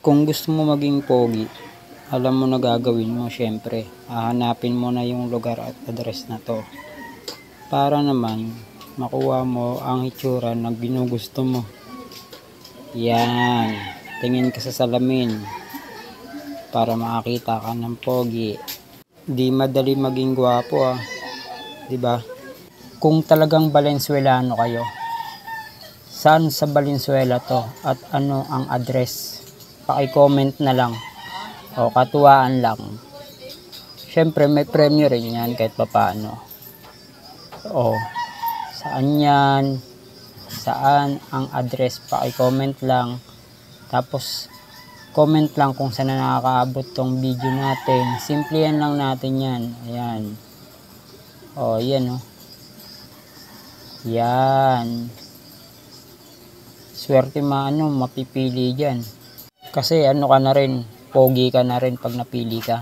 Kung gusto mo maging pogi, alam mo na gagawin mo, syempre. Hahanapin mo na yung lugar at address na to. Para naman, makuha mo ang itsura na ginugusto mo. Yan. Tingin ka sa salamin para makakita ka ng pogi. Di madali maging gwapo diba? Kung talagang Valenzuelano kayo, saan sa Valenzuela to at ano ang address? Paki-comment na lang o katuwaan lang. Syempre may premyo rin yan kahit papaano. O saan yan? Saan ang address? Paki-comment lang. Tapos comment lang kung saan na nakakaabot tong video natin. Simple yan lang natin yan. Ayan. O yan yan. Swerte mapipili dyan. Kasi ka na rin, pogi ka na rin pag napili ka.